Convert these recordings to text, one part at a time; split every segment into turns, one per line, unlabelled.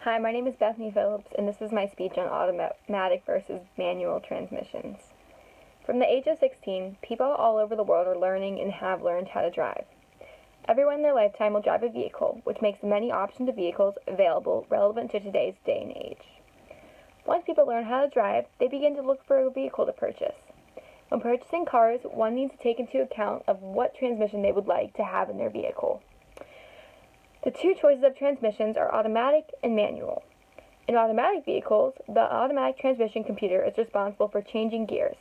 Hi, my name is Bethany Phillips, and this is my speech on automatic versus manual transmissions. From the age of 16, people all over the world are learning and have learned how to drive. Everyone in their lifetime will drive a vehicle, which makes the many options of vehicles available relevant to today's day and age. Once people learn how to drive, they begin to look for a vehicle to purchase. When purchasing cars, one needs to take into account of what transmission they would like to have in their vehicle. The two choices of transmissions are automatic and manual. In automatic vehicles, the automatic transmission computer is responsible for changing gears,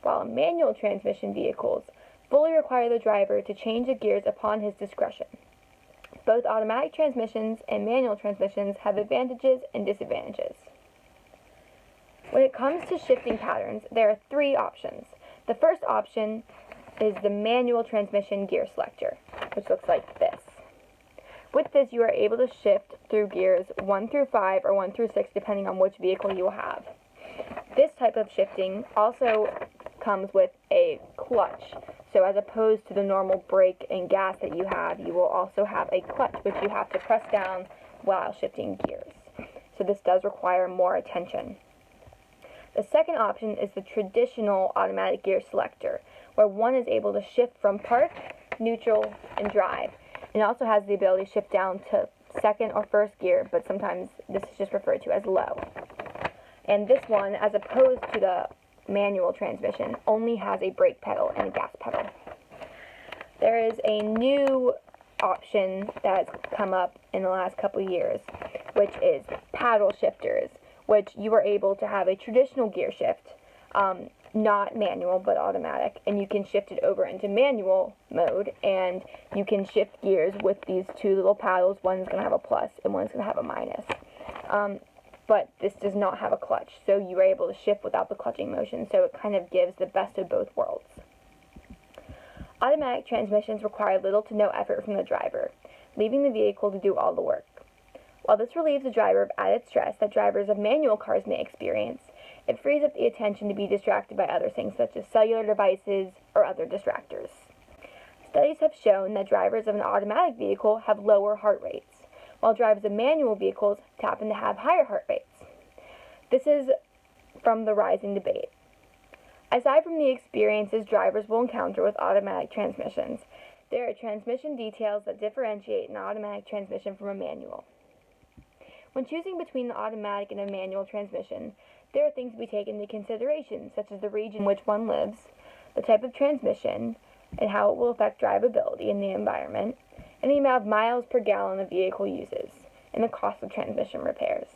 while manual transmission vehicles fully require the driver to change the gears upon his discretion. Both automatic transmissions and manual transmissions have advantages and disadvantages. When it comes to shifting patterns, there are three options. The first option is the manual transmission gear selector, which looks like this. With this, you are able to shift through gears 1 through 5 or 1 through 6, depending on which vehicle you will have. This type of shifting also comes with a clutch. So as opposed to the normal brake and gas that you have, you will also have a clutch, which you have to press down while shifting gears. So this does require more attention. The second option is the traditional automatic gear selector, where one is able to shift from park, neutral, and drive. It also has the ability to shift down to second or first gear, but sometimes this is just referred to as low. And this one, as opposed to the manual transmission, only has a brake pedal and a gas pedal. There is a new option that has come up in the last couple years, which is paddle shifters, which you are able to have a traditional gear shift, not manual but automatic, and you can shift it over into manual mode, and you can shift gears with these two little paddles. One's going to have a plus and one's going to have a minus. But this does not have a clutch, so you are able to shift without the clutching motion, so it kind of gives the best of both worlds. Automatic transmissions require little to no effort from the driver, leaving the vehicle to do all the work. While this relieves the driver of added stress that drivers of manual cars may experience, it frees up the attention to be distracted by other things such as cellular devices or other distractors. Studies have shown that drivers of an automatic vehicle have lower heart rates, while drivers of manual vehicles happen to have higher heart rates. This is from the rising debate. Aside from the experiences drivers will encounter with automatic transmissions, there are transmission details that differentiate an automatic transmission from a manual. When choosing between an automatic and a manual transmission, there are things to be taken into consideration, such as the region in which one lives, the type of transmission, and how it will affect drivability in the environment, and the amount of miles per gallon the vehicle uses, and the cost of transmission repairs.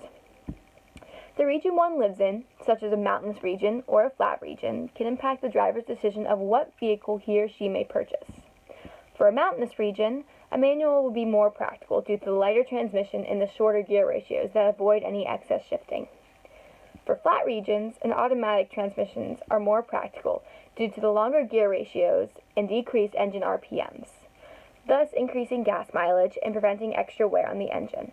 The region one lives in, such as a mountainous region or a flat region, can impact the driver's decision of what vehicle he or she may purchase. For a mountainous region, a manual will be more practical due to the lighter transmission and the shorter gear ratios that avoid any excess shifting. For flat regions, an automatic transmissions are more practical due to the longer gear ratios and decreased engine RPMs, thus increasing gas mileage and preventing extra wear on the engine.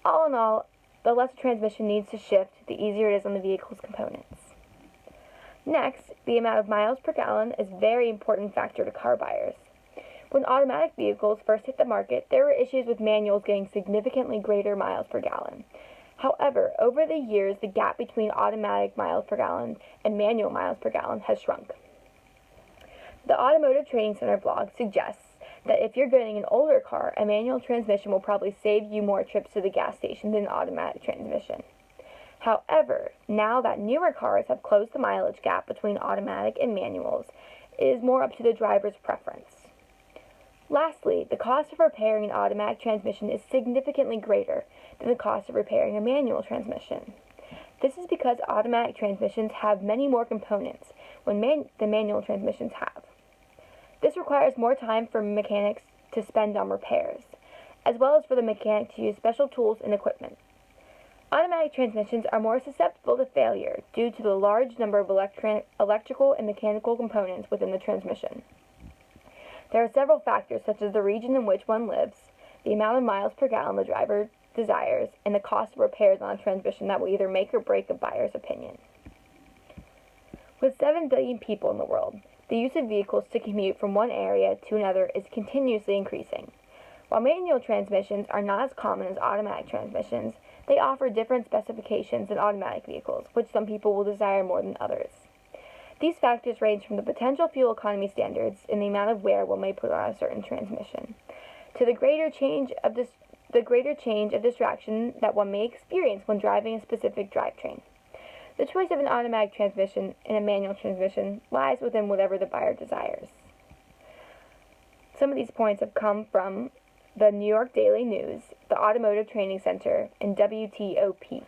All in all, the less transmission needs to shift, the easier it is on the vehicle's components. Next, the amount of miles per gallon is a very important factor to car buyers. When automatic vehicles first hit the market, there were issues with manuals getting significantly greater miles per gallon. However, over the years, the gap between automatic miles per gallon and manual miles per gallon has shrunk. The Automotive Trading Center blog suggests that if you're getting an older car, a manual transmission will probably save you more trips to the gas station than an automatic transmission. However, now that newer cars have closed the mileage gap between automatic and manuals, it is more up to the driver's preference. Lastly, the cost of repairing an automatic transmission is significantly greater than the cost of repairing a manual transmission. This is because automatic transmissions have many more components than manual transmissions have. This requires more time for mechanics to spend on repairs, as well as for the mechanic to use special tools and equipment. Automatic transmissions are more susceptible to failure due to the large number of electrical and mechanical components within the transmission. There are several factors such as the region in which one lives, the amount of miles per gallon the driver desires, and the cost of repairs on a transmission that will either make or break a buyer's opinion. With 7 billion people in the world, the use of vehicles to commute from one area to another is continuously increasing. While manual transmissions are not as common as automatic transmissions, they offer different specifications than automatic vehicles, which some people will desire more than others. These factors range from the potential fuel economy standards in the amount of wear one may put on a certain transmission, to the greater change of distraction that one may experience when driving a specific drivetrain. The choice of an automatic transmission and a manual transmission lies within whatever the buyer desires. Some of these points have come from the New York Daily News, the Automotive Training Center, and WTOP.